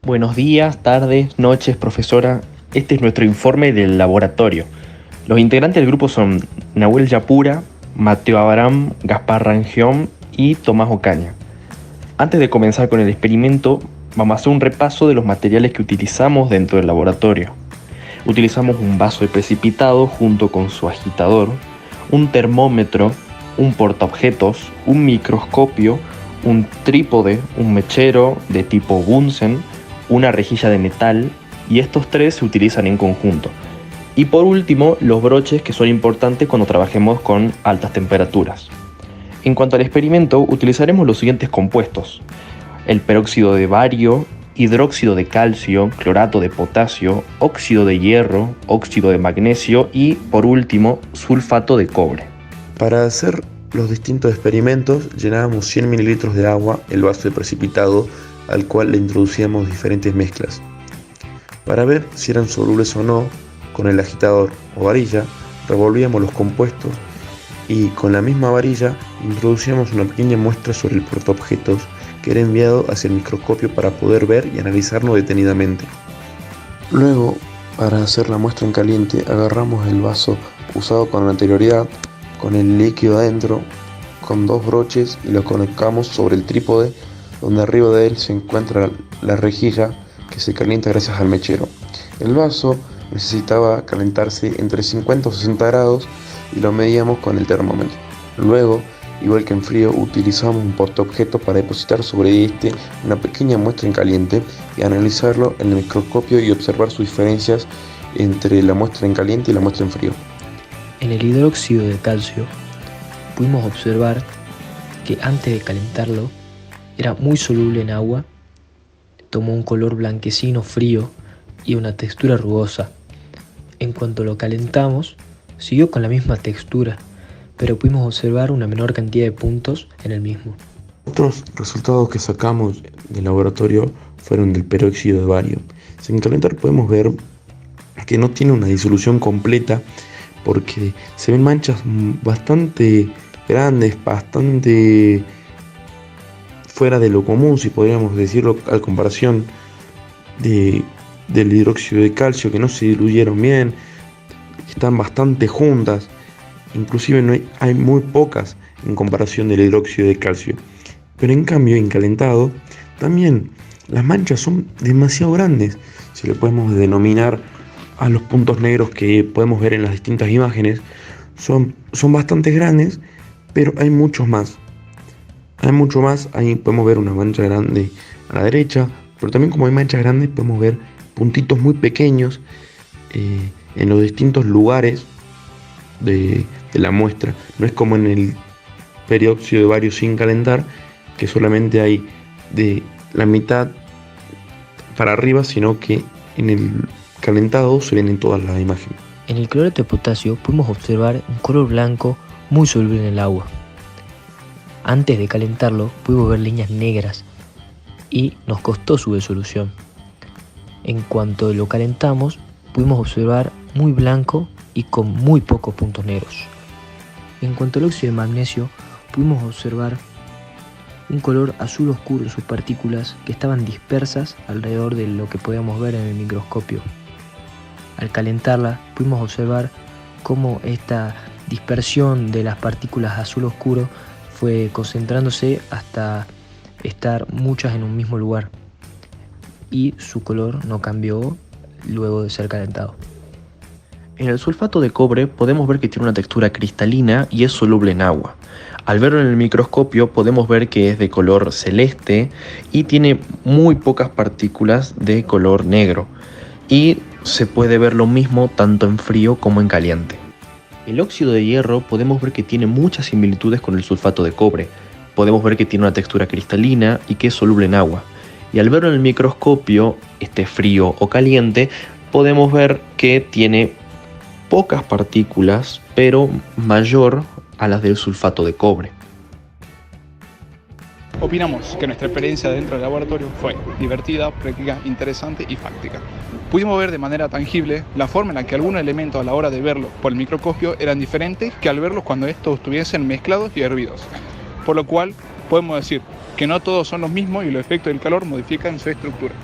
Buenos días, tardes, noches, profesora. Este es nuestro informe del laboratorio. Los integrantes del grupo son Nahuel Yapura, Mateo Abraham, Gaspar Rangión y Tomás Ocaña. Antes de comenzar con el experimento, vamos a hacer un repaso de los materiales que utilizamos dentro del laboratorio. Utilizamos un vaso de precipitado junto con su agitador, un termómetro, un portaobjetos, un microscopio, un trípode, un mechero de tipo Bunsen, una rejilla de metal, y estos tres se utilizan en conjunto. Y por último, los broches, que son importantes cuando trabajemos con altas temperaturas. En cuanto al experimento, utilizaremos los siguientes compuestos: el peróxido de bario, hidróxido de calcio, clorato de potasio, óxido de hierro, óxido de magnesio y, por último, sulfato de cobre. Para hacer los distintos experimentos, llenábamos 100 mililitros de agua el vaso de precipitado, al cual le introducíamos diferentes mezclas. Para ver si eran solubles o no, con el agitador o varilla, revolvíamos los compuestos y con la misma varilla introducíamos una pequeña muestra sobre el portaobjetos que era enviado hacia el microscopio para poder ver y analizarlo detenidamente. Luego, para hacer la muestra en caliente, agarramos el vaso usado con anterioridad, con el líquido adentro, con dos broches, y lo colocamos sobre el trípode, donde arriba de él se encuentra la rejilla que se calienta gracias al mechero. El vaso necesitaba calentarse entre 50 o 60 grados y lo medíamos con el termómetro. Luego, igual que en frío, utilizamos un portaobjetos para depositar sobre este una pequeña muestra en caliente y analizarlo en el microscopio y observar sus diferencias entre la muestra en caliente y la muestra en frío. En el hidróxido de calcio pudimos observar que antes de calentarlo era muy soluble en agua, tomó un color blanquecino frío y una textura rugosa. En cuanto lo calentamos, siguió con la misma textura, pero pudimos observar una menor cantidad de puntos en el mismo. Otros resultados que sacamos del laboratorio fueron del peróxido de bario. Sin calentar podemos ver que no tiene una disolución completa, porque se ven manchas bastante grandes, bastante fuera de lo común, si podríamos decirlo, a comparación del hidróxido de calcio, que no se diluyeron bien, están bastante juntas, inclusive hay muy pocas en comparación del hidróxido de calcio. Pero en cambio, en calentado, también las manchas son demasiado grandes, si le podemos denominar a los puntos negros que podemos ver en las distintas imágenes. Son bastante grandes, pero hay muchos más. Ahí podemos ver una mancha grande a la derecha, pero también, como hay manchas grandes, podemos ver puntitos muy pequeños en los distintos lugares de la muestra. No es como en el peróxido de bario sin calentar, que solamente hay de la mitad para arriba, sino que en el calentado se ven en todas las imágenes. En el clorato de potasio pudimos observar un color blanco muy soluble en el agua. Antes de calentarlo pudimos ver líneas negras y nos costó su disolución. En cuanto lo calentamos, pudimos observar muy blanco y con muy pocos puntos negros. En cuanto al óxido de magnesio, pudimos observar un color azul oscuro en sus partículas que estaban dispersas alrededor de lo que podíamos ver en el microscopio. Al calentarla, pudimos observar cómo esta dispersión de las partículas azul oscuro fue concentrándose hasta estar muchas en un mismo lugar, y su color no cambió luego de ser calentado. En el sulfato de cobre podemos ver que tiene una textura cristalina y es soluble en agua. Al verlo en el microscopio podemos ver que es de color celeste y tiene muy pocas partículas de color negro, y se puede ver lo mismo tanto en frío como en caliente. El óxido de hierro podemos ver que tiene muchas similitudes con el sulfato de cobre. Podemos ver que tiene una textura cristalina y que es soluble en agua. Y al verlo en el microscopio, esté frío o caliente, podemos ver que tiene pocas partículas, pero mayor a las del sulfato de cobre. Opinamos que nuestra experiencia dentro del laboratorio fue divertida, práctica, interesante y fáctica. Pudimos ver de manera tangible la forma en la que algunos elementos a la hora de verlos por el microscopio eran diferentes que al verlos cuando estos estuviesen mezclados y hervidos. Por lo cual podemos decir que no todos son los mismos y los efectos del calor modifican su estructura.